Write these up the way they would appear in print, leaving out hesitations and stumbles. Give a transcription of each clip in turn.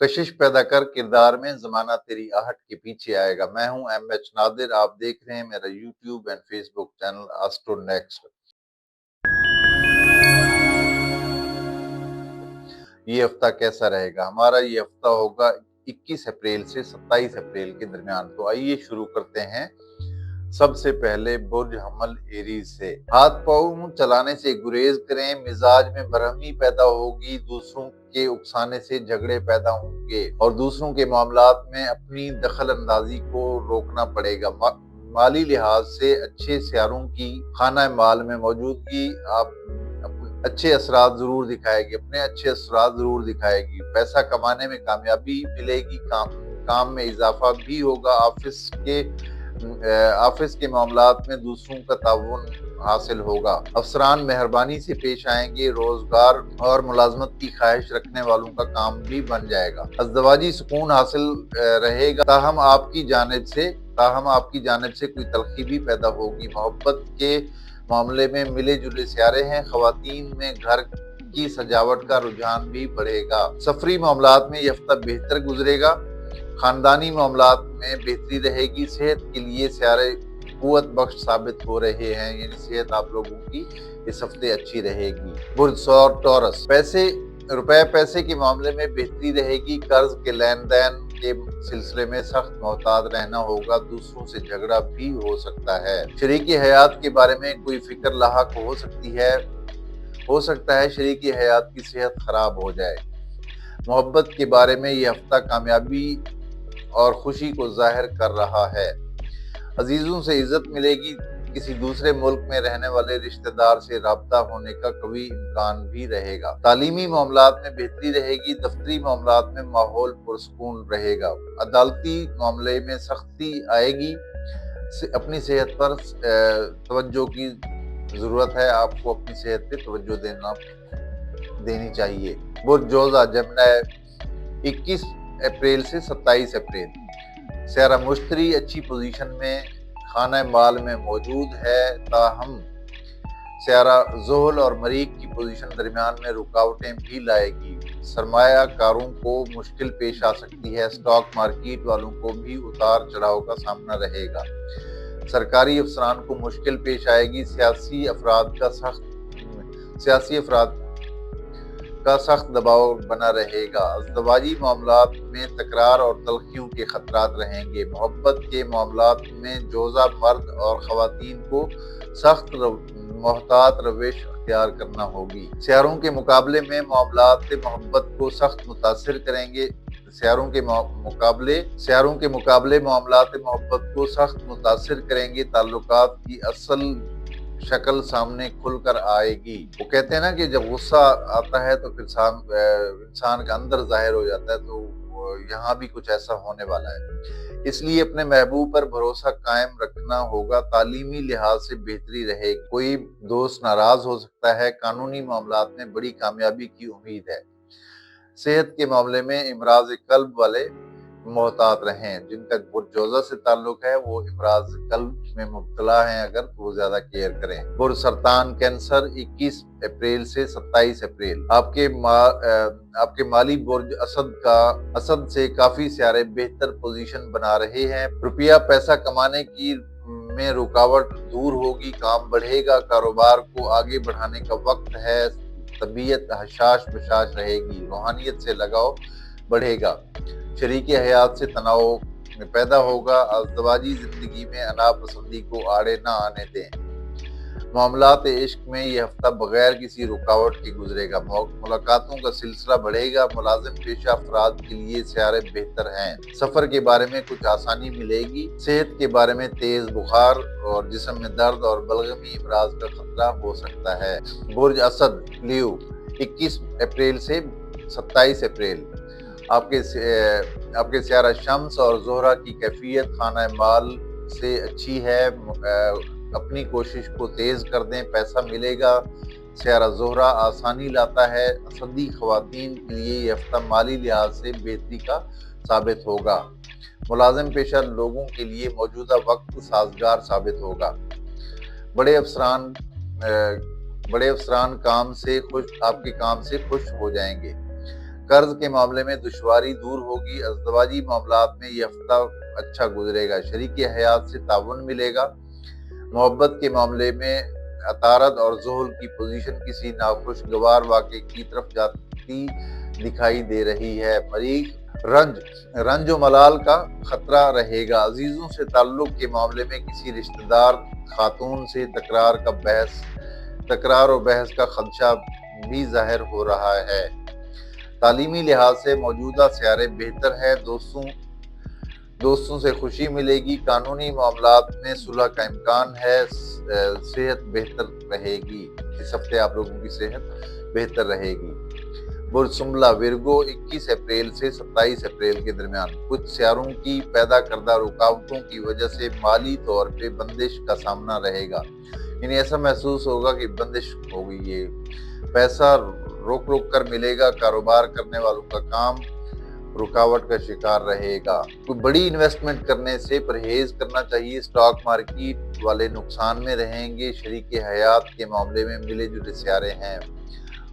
कशिश पैदा कर किरदार में ज़माना तेरी आहट के पीछे आएगा। मैं हूँ एमएच नादिर, आप देख रहे हैं मेरा YouTube and Facebook channel astro next. ये हफ्ता कैसा रहेगा? हमारा ये हफ्ता होगा 21 अप्रैल से 27 अप्रैल के दरमियान। तो आइए शुरू करते हैं। सबसे पहले बुर्ज हमल एरीज से। हाथ पांव चलाने से गुरेज करें, मिजाज में बरहमी पैदा होगी, दूसरों के उकसाने से झगड़े पैदा होंगे और दूसरों के मामलात में अपनी दखल अंदाजी को रोकना पड़ेगा। माली लिहाज से अच्छे सियारों की खाना माल में मौजूदगी आप अच्छे असरात जरूर दिखाएगी, अपने अच्छे असरात जरूर दिखाएगी। पैसा कमाने में कामयाबी मिलेगी, काम में इजाफा भी होगा। ऑफिस के मामलात में दूसरों का ताउन हासिल होगा। अफसरान मेहरबानी से पेश आएंगे, रोजगार और मुलाजमत की ख्वाहिश रखने वालों का काम भी बन जाएगा। अज़दवाजी सुकून हासिल रहेगा, ताहम आपकी जानिब से कोई तलखी भी पैदा होगी। मोहब्बत के मामले में मिले जुले सियारे हैं, ख्वातीन में घर की सजावट का रुझान भी बढ़ेगा। सफरी मामलात में यह हफ्ता बेहतर गुजरेगा, खानदानी मामलात में बेहतरी रहेगी। सेहत के लिए सियारे कुव्वत बख्श साबित हो रहे हैं, यानी सेहत आप लोगों की इस हफ्ते अच्छी रहेगी। बुर्ज टॉरस, पैसे के मामले में बेहतरी रहेगी। कर्ज के लेन देन के सिलसिले में सख्त मोहतात रहना होगा, दूसरों से झगड़ा भी हो सकता है। शरीकी हयात के बारे में कोई फिक्र लाहक हो सकता है शरीकी हयात की सेहत खराब हो जाए। मोहब्बत के बारे में ये हफ्ता कामयाबी और खुशी को जाहिर कर रहा है। अजीजों से इज्जत मिलेगी, किसी दूसरे मुल्क में रहने वाले रिश्तेदार से राब्ता होने का कभी इम्कान भी रहेगा। तालीमी मामलात में बेहतरी रहेगी, दफ्तरी मामलात में माहौल पुरसकून रहेगा। अदालती मामले में सख्ती आएगी, अपनी सेहत पर तवज्जो की जरूरत है, आपको अपनी सेहत पे तवज्जो देनी चाहिए। बुर्ज जोजा जमना, 21 अप्रैल से 27 अप्रैल। सियारा मुश्तरी अच्छी पोजीशन में खाना माल में मौजूद है, ताहम सियारा ज़ोहल और मरीक की पोजीशन दरमियान में रुकावटें भी लाएगी। सरमायाकारों को मुश्किल पेश आ सकती है, स्टॉक मार्केट वालों को भी उतार चढ़ाव का सामना रहेगा। सरकारी अफसरान को मुश्किल पेश आएगी, सियासी अफराद का सख्त दबाव बना रहेगा। अज़दवाजी मामलात में तकरार और तलखियों के खतरात रहेंगे। मोहब्बत के मामलात में जोजा मर्द और ख़वातीन को सख्त मोहतात रविश अख्तियार करना होगी। सियारों के मुकाबले में मामलात मोहब्बत को सख्त मुतासिर करेंगे। सियारों के मुकाबले मामलात मोहब्बत को सख्त मुतासिर करेंगे। ताल्लुकात की असल शक्ल सामने खुलकर आएगी। वो कहते हैं ना कि जब गुस्सा आता है तो फिर इंसान का अंदर जाहिर हो जाता है, तो यहाँ भी कुछ ऐसा होने वाला है। इसलिए अपने महबूब पर भरोसा कायम रखना होगा। तालीमी लिहाज से बेहतरी रहेगी, कोई दोस्त नाराज हो सकता है। कानूनी मामलात में बड़ी कामयाबी की उम्मीद है। सेहत के मामले में इमराज कल्ब वाले मोहतात रहें। जिनका बुर्ज से ताल्लुक है वो इमराज कल्ब में मुब्तला हैं, अगर तो वो ज्यादा केयर करें। बुर्ज सरतान कैंसर, 21 अप्रैल से 27 अप्रैल। आपके माली बुर्ज असद से काफी सारे बेहतर पोजीशन बना रहे हैं। रुपया पैसा कमाने की में रुकावट दूर होगी, काम बढ़ेगा। कारोबार को आगे बढ़ाने का वक्त है। तबीयत हशाश बशाश रहेगी, रूहानियत से लगाव बढ़ेगा। शरीकी हयात से तनाव में पैदा होगा। अज़दवाजी जिंदगी में अनापसंदी को आड़े ना आने दें। मामलात इश्क में यह हफ्ता बगैर किसी रुकावट के गुजरेगा। मुलाकातों का सिलसिला बढ़ेगा। मुलाजिम पेशा अफराद के लिए सियारे बेहतर हैं। सफर के बारे में कुछ आसानी मिलेगी। सेहत के बारे में तेज बुखार और जिस्म में दर्द और बलगमी इमराज का खतरा हो सकता है। बुर्ज असद लियो, 21 अप्रैल से 27 अप्रैल। आपके सियारा शम्स और ज़ोहरा की कैफियत खाना माल से अच्छी है। अपनी कोशिश को तेज कर दें, पैसा मिलेगा। सियारा ज़ोहरा आसानी लाता है। असदी ख़वातीन के लिए यह हफ्ता माली लिहाज से बेहतरी का साबित होगा। मुलाजिम पेशा लोगों के लिए मौजूदा वक्त साजगार साबित होगा। बड़े अफसरान आपके काम से खुश हो जाएंगे। قرض کے معاملے میں دشواری دور ہوگی، ازدواجی معاملات میں یہ ہفتہ اچھا گزرے گا، شریک حیات سے تعاون ملے گا، محبت کے معاملے میں عطارد اور زحل کی پوزیشن کسی ناخوشگوار واقعے کی طرف جاتی دکھائی دے رہی ہے، مریخ رنج و ملال کا خطرہ رہے گا، عزیزوں سے تعلق کے معاملے میں کسی رشتہ دار خاتون سے تکرار و بحث کا خدشہ بھی ظاہر ہو رہا ہے، تعلیمی لحاظ سے موجودہ سیارے بہتر ہے، دوستوں سے خوشی ملے گی، قانونی معاملات میں صلح کا امکان ہے، صحت بہتر رہے گی، اس ہفتے آپ لوگوں کی صحت بہتر رہے گی۔ برج سنبلہ ورگو 21 اپریل سے 27 اپریل کے درمیان کچھ سیاروں کی پیدا کردہ رکاوٹوں کی وجہ سے مالی طور پہ بندش کا سامنا رہے گا، یعنی ایسا محسوس ہوگا کہ بندش ہوگی، یہ پیسہ روک کر ملے گا، کاروبار کرنے والوں کا کام رکاوٹ کا شکار رہے گا، کوئی بڑی انویسٹمنٹ کرنے سے پرہیز کرنا چاہیے، سٹاک مارکیٹ والے نقصان میں رہیں گے، شریک حیات کے معاملے میں ملے جلے سیارے ہیں،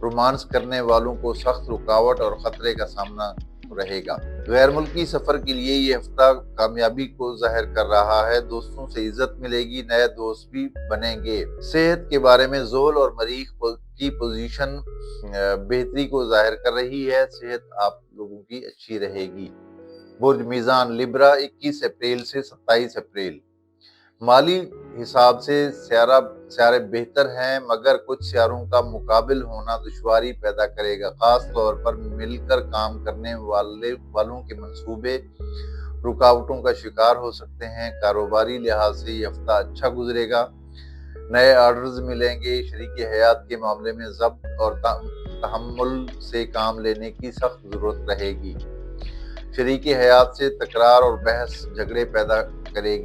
رومانس کرنے والوں کو سخت رکاوٹ اور خطرے کا سامنا رہے گا، غیر ملکی سفر کے لیے یہ ہفتہ کامیابی کو ظاہر کر رہا ہے، دوستوں سے عزت ملے گی، نئے دوست بھی بنیں گے، صحت کے بارے میں زحل اور مریخ کی پوزیشن بہتری کو ظاہر کر رہی ہے، صحت آپ لوگوں کی اچھی رہے گی۔ برج میزان لبرا 21 اپریل سے 27 اپریل مالی حساب سے سیارے بہتر ہیں، مگر کچھ سیاروں کا مقابل ہونا دشواری پیدا کرے گا، خاص طور پر مل کر کام کرنے والوں کے منصوبے رکاوٹوں کا شکار ہو سکتے ہیں، کاروباری لحاظ سے یہ ہفتہ اچھا گزرے گا، نئے آرڈرز ملیں گے، شریک حیات کے معاملے میں ضبط اور تحمل سے کام لینے کی سخت ضرورت رہے گی، شریک حیات سے تکرار اور بحث جھگڑے پیدا کرے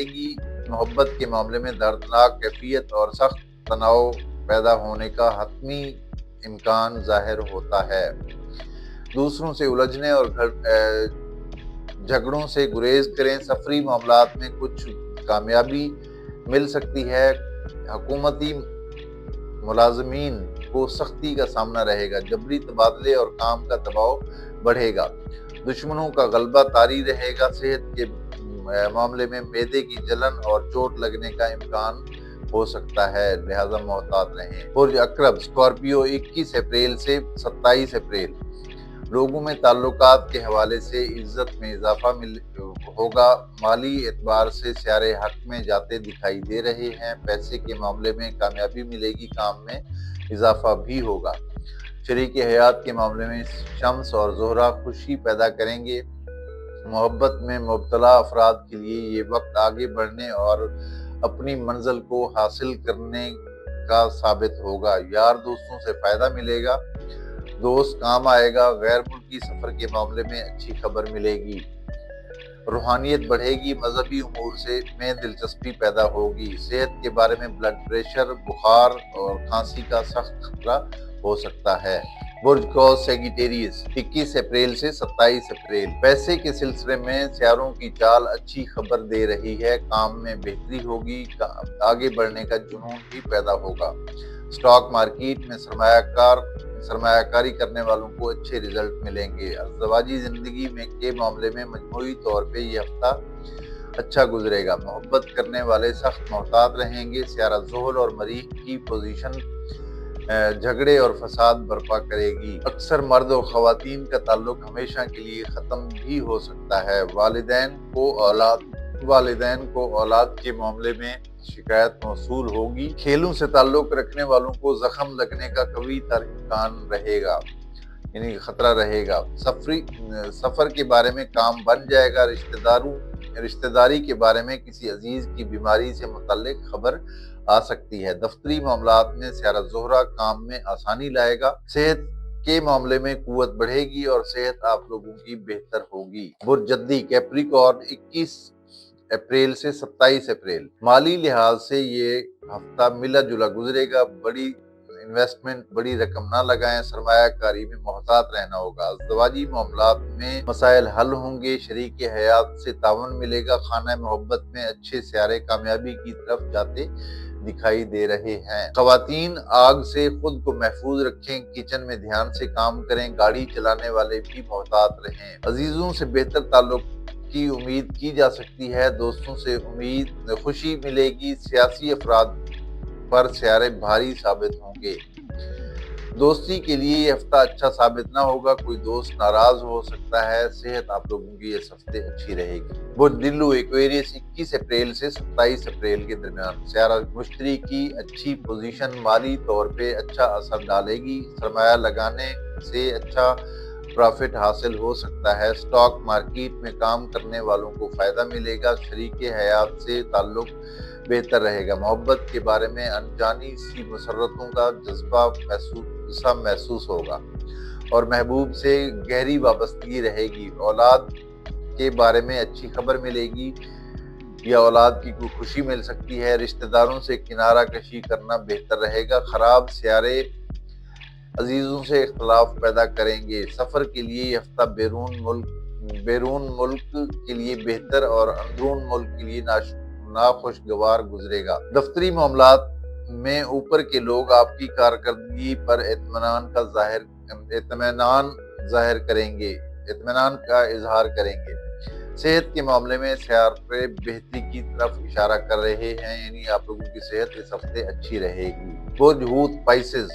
گی، محبت کے معاملے میں دردناک کیفیت اور سخت تناؤ پیدا ہونے کا حتمی امکان ظاہر ہوتا ہے، دوسروں سے الجھنے اور جھگڑوں سے گریز کریں، سفری معاملات میں کچھ کامیابی مل سکتی ہے، حکومتی ملازمین کو سختی کا سامنا رہے گا، جبری تبادلے اور کام کا دباؤ بڑھے گا، دشمنوں کا غلبہ طاری رہے گا، صحت کے معاملے میں معدے کی جلن اور چوٹ لگنے کا امکان ہو سکتا ہے، لہذا محتاط رہیں۔ برج عقرب اسکارپیو 21 اپریل سے 27 اپریل لوگوں میں تعلقات کے حوالے سے عزت میں اضافہ ہوگا، مالی اعتبار سے سیارے حق میں جاتے دکھائی دے رہے ہیں، پیسے کے معاملے میں کامیابی ملے گی، کام میں اضافہ بھی ہوگا، شریک حیات کے معاملے میں شمس اور زہرہ خوشی پیدا کریں گے، محبت میں مبتلا افراد کے لیے یہ وقت آگے بڑھنے اور اپنی منزل کو حاصل کرنے کا ثابت ہوگا، یار دوستوں سے فائدہ ملے گا، دوست کام آئے گا، غیر ملکی سفر کے معاملے میں اچھی خبر ملے گی، روحانیت بڑھے گی، مذہبی امور میں دلچسپی پیدا ہوگی، صحت کے بارے میں بلڈ پریشر، بخار اور کھانسی کا سخت خطرہ ہو سکتا ہے۔ برج قوس سیگیٹیریس 21 اپریل سے 27 اپریل پیسے کے سلسلے میں سیاروں کی چال اچھی خبر دے رہی ہے، کام میں بہتری ہوگی، آگے بڑھنے کا جنون بھی پیدا ہوگا، سٹاک مارکیٹ میں سرمایہ کاری کرنے والوں کو اچھے رزلٹ ملیں گے، ازدواجی زندگی کے معاملے میں مجموعی طور پہ یہ ہفتہ اچھا گزرے گا، محبت کرنے والے سخت محتاط رہیں گے، سیارہ زحل اور مریخ کی پوزیشن جھگڑے اور فساد برپا کرے گی، اکثر مرد اور خواتین کا تعلق ہمیشہ کے لیے ختم بھی ہو سکتا ہے، والدین کو اولاد کے معاملے میں شکایت موصول ہوگی، کھیلوں سے تعلق رکھنے والوں کو زخم لگنے کا قوی تر امکان رہے گا، یعنی خطرہ رہے گا، سفر کے بارے میں کام بن جائے گا، رشتہ داری کے بارے میں کسی عزیز کی بیماری سے متعلق خبر آ سکتی ہے، دفتری معاملات میں سیارہ زہرہ کام میں آسانی لائے گا، صحت کے معاملے میں قوت بڑھے گی اور صحت آپ لوگوں کی بہتر ہوگی۔ برج جدی کیپریکارن 21 اپریل سے 27 اپریل مالی لحاظ سے یہ ہفتہ ملا جلا گزرے گا، بڑی انویسٹمنٹ بڑی رقم نہ لگائیں، سرمایہ کاری میں محتاط رہنا ہوگا، ازدواجی معاملات میں مسائل حل ہوں گے، شریک حیات سے تعاون ملے گا، خانہ محبت میں اچھے سیارے کامیابی کی طرف جاتے दिखाई दे रहे हैं। खवातीन आग से खुद को महफूज रखें, किचन में ध्यान से काम करें, गाड़ी चलाने वाले भी मोहतात रहें। अजीजों से बेहतर ताल्लुक की उम्मीद की जा सकती है, दोस्तों से उम्मीद खुशी मिलेगी, सियासी अफराद पर सियारे भारी साबित होंगे। दोस्ती के लिए ये हफ्ता अच्छा साबित ना होगा, कोई दोस्त नाराज हो सकता है। सेहत आप लोगों की इस हफ्ते अच्छी रहेगी। बुध दिल्लू एक्वेरियस 21 अप्रैल से 27 अप्रैल के दरमियान सियारा मुश्तरी की अच्छी पोजीशन माली तौर पे अच्छा असर डालेगी, सरमाया लगाने से अच्छा प्रॉफिट हासिल हो सकता है। स्टॉक मार्केट में काम करने वालों को फायदा मिलेगा, शरीके हयात से ताल्लुक बेहतर रहेगा। मोहब्बत के बारे में अनजानी सी मसरतों का जज्बा महसूस होगा और महबूब से गहरी वाबस्तगी रहेगी। औलाद के बारे में अच्छी खबर मिलेगी या औलाद की कोई खुशी मिल सकती है। रिश्तेदारों से किनारा कशी करना बेहतर रहेगा। खराब सियारे अजीजों से इख्तलाफ पैदा करेंगे। सफर के लिए ये हफ्ता बैरून मुल्क के लिए बेहतर और अंदरून मुल्क के लिए नाखुशगवार गुजरेगा। दफ्तरी मामलात में ऊपर के लोग आपकी कारकर्दगी पर इत्मीनान का इजहार करेंगे। सेहत के मामले में सियारे बेहतरी की तरफ इशारा कर रहे हैं, यानी आप लोगों की सेहत इस हफ्ते अच्छी रहेगी। बुध हूत स्पाइसेस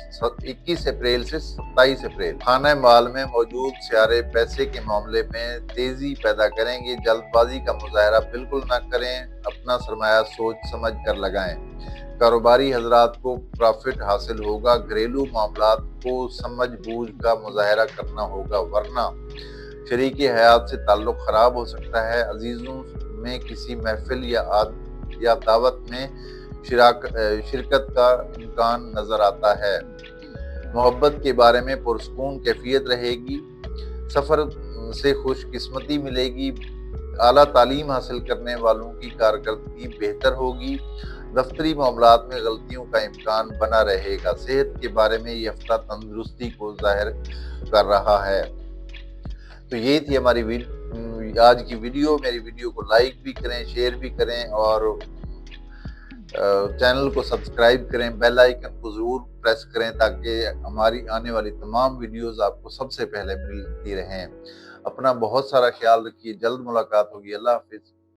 21 अप्रैल से 27 अप्रैल खाना माल में मौजूद सियारे पैसे के मामले में तेजी पैदा करेंगे। जल्दबाजी का मुजाहरा बिल्कुल न करें, अपना सरमाया सोच समझ कर लगाएं। कारोबारी हजरात को प्रॉफिट हासिल होगा, घरेलू मामलात को समझ बूझ का मुजाहरा करना होगा, वरना शरीके हयात से ताल्लुक खराब हो सकता है। अजीजों में किसी महफिल या दावत में शिरकत का इम्कान नजर आता है। मोहब्बत के बारे में पुरसकून कैफियत रहेगी। सफर से खुशकिस्मती मिलेगी। आला तालीम हासिल करने वालों की कारकर्दगी बेहतर होगी। दफ्तरी मामलात में गलतियों का इम्कान बना रहेगा। सेहत के बारे में ये हफ्ता तंदुरुस्ती को जाहिर कर रहा है। तो ये थी हमारी आज की वीडियो। मेरी वीडियो को लाइक भी करें, शेयर भी करें और चैनल को सब्सक्राइब करें, बेल आइकन को ज़रूर प्रेस करें ताकि हमारी आने वाली तमाम वीडियोस आपको सबसे पहले मिलती रहें। अपना बहुत सारा ख्याल रखिए। जल्द मुलाकात होगी। अल्लाह हाफिज़।